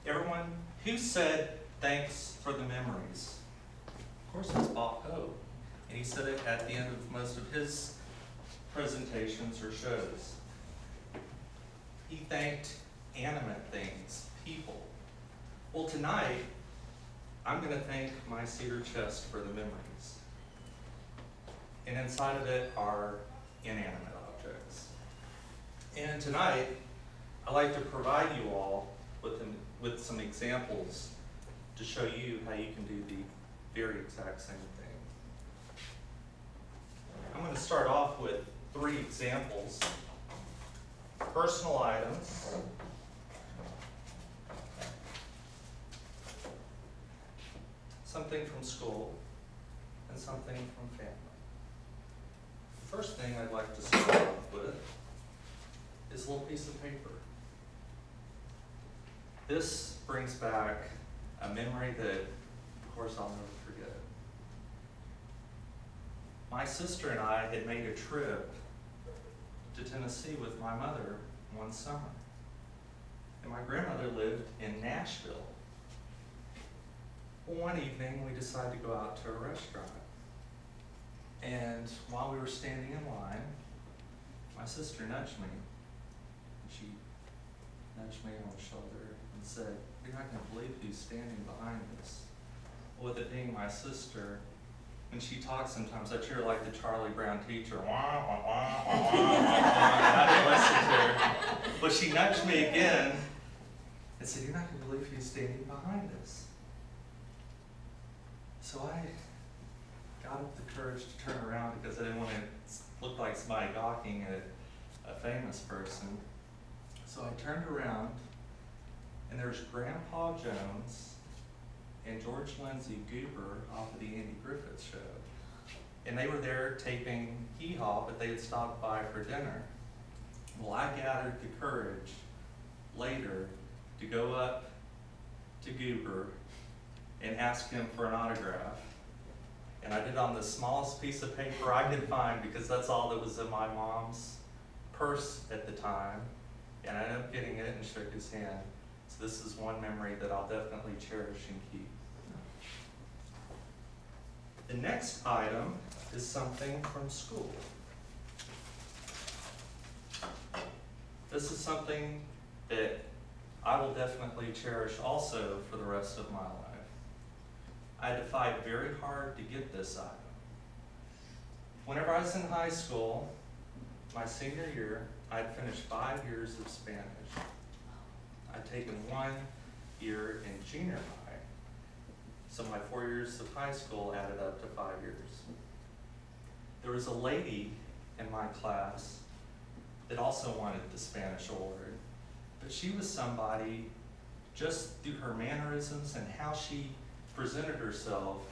everyone, who said thanks for the memories? Of course, it's Bob Hope. And he said it at the end of most of his presentations or shows. He thanked animate things, people. Well, tonight, I'm going to thank my cedar chest for the memories. And inside of it are inanimate objects. And tonight, I'd like to provide you all with some examples to show you how you can do the very exact same thing. I'm going to start off with 3 examples. Personal items, something from school, and something from family. The first thing I'd like to start off with is a little piece of paper. This brings back a memory that, of course, I'll never forget. My sister and I had made a trip to Tennessee with my mother one summer. And my grandmother lived in Nashville. Well, one evening, we decided to go out to a restaurant. And while we were standing in line, my sister nudged me. She nudged me on the shoulder and said, "You're not going to believe who's standing behind us." Well, with it being my sister, when she talks sometimes, I treat her like the Charlie Brown teacher. Wah, wah, wah, wah, wah, wah. I didn't listen to her. But she nudged me again and said, "You're not going to believe who's standing behind us." So I got up the courage to turn around because I didn't want to look like somebody gawking at a famous person. So I turned around, and there's Grandpa Jones and George Lindsay Goober off of the Andy Griffith Show. And they were there taping Hee Haw, but they had stopped by for dinner. Well, I gathered the courage later to go up to Goober and ask him for an autograph. And I did it on the smallest piece of paper I could find because that's all that was in my mom's purse at the time. And I ended up getting it and shook his hand. So this is one memory that I'll definitely cherish and keep. The next item is something from school. This is something that I will definitely cherish also for the rest of my life. I had to fight very hard to get this item. Whenever I was in high school, my senior year, I'd finished 5 years of Spanish. I'd taken 1 year in junior high. So my 4 years of high school added up to 5 years. There was a lady in my class that also wanted the Spanish award, but she was somebody, just through her mannerisms and how she presented herself,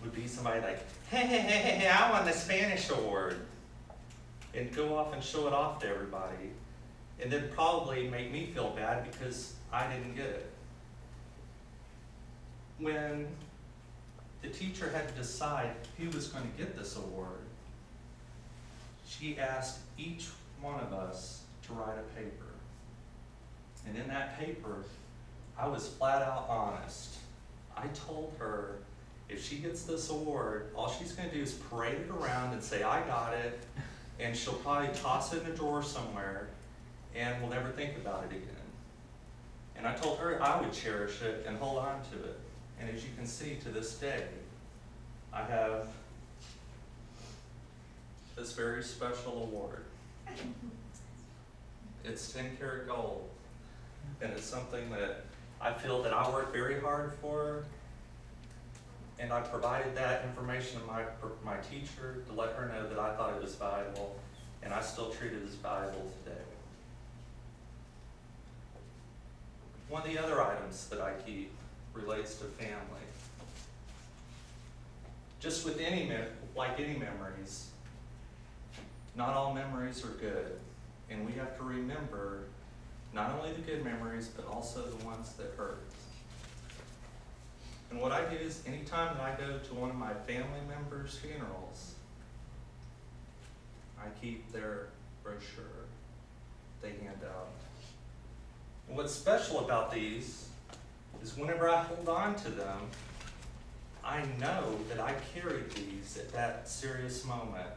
would be somebody like, hey, I won the Spanish award, and go off and show it off to everybody, and then probably make me feel bad because I didn't get it. When the teacher had to decide who was going to get this award, she asked each one of us to write a paper. And in that paper, I was flat out honest. I told her if she gets this award, all she's going to do is parade it around and say, "I got it," and she'll probably toss it in a drawer somewhere, and we'll never think about it again. And I told her I would cherish it and hold on to it. And as you can see, to this day, I have this very special award. It's 10 karat gold, and it's something that I feel that I worked very hard for, and I provided that information to my teacher to let her know that I thought it was valuable, and I still treat it as valuable today. One of the other items that I keep relates to family. Just with like any memories, not all memories are good, and we have to remember not only the good memories, but also the ones that hurt. And what I do is, anytime that I go to one of my family members' funerals, I keep their brochure they hand out. And what's special about these is whenever I hold on to them, I know that I carried these at that serious moment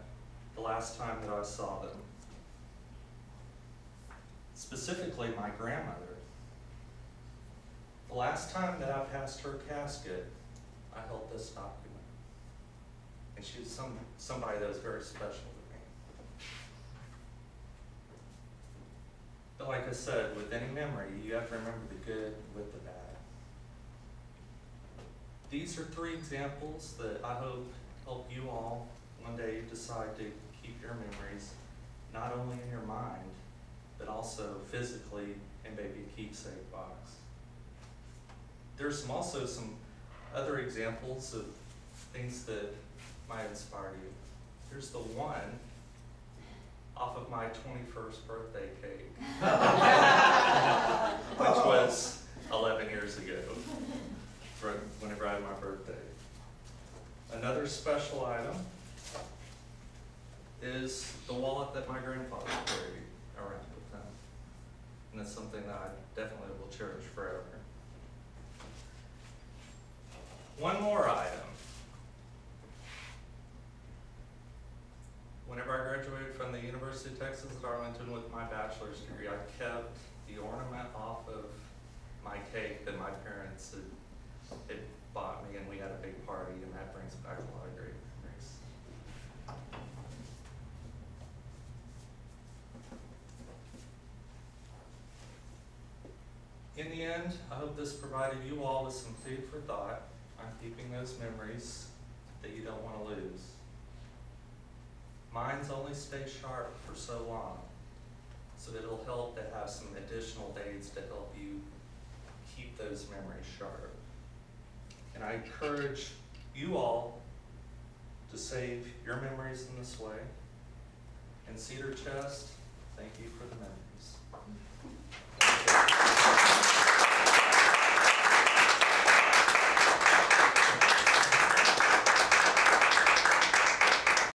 the last time that I saw them. Specifically, my grandmother. The last time that I passed her casket, I held this document. And she was somebody that was very special to me. But like I said, with any memory, you have to remember the good with the bad. These are 3 examples that I hope help you all one day decide to keep your memories not only in your mind, but also physically in maybe a keepsake box. There's also some other examples of things that might inspire you. Here's the one off of my 21st birthday cake, which was 11 years ago, whenever I had my birthday. Another special item is the wallet that my grandfather carried around with him. And it's something that I definitely will cherish forever. One more item. Whenever I graduated from the University of Texas at Arlington with my bachelor's degree, I kept the ornament off of my cake that my parents had bought me, and we had a big party, and that brings back a lot of great memories. In the end, I hope this provided you all with some food for thought on keeping those memories that you don't want to lose. Minds only stay sharp for so long, so it'll help to have some additional days to help you keep those memories sharp. And I encourage you all to save your memories in this way. And Cedar Chest, thank you for the memories.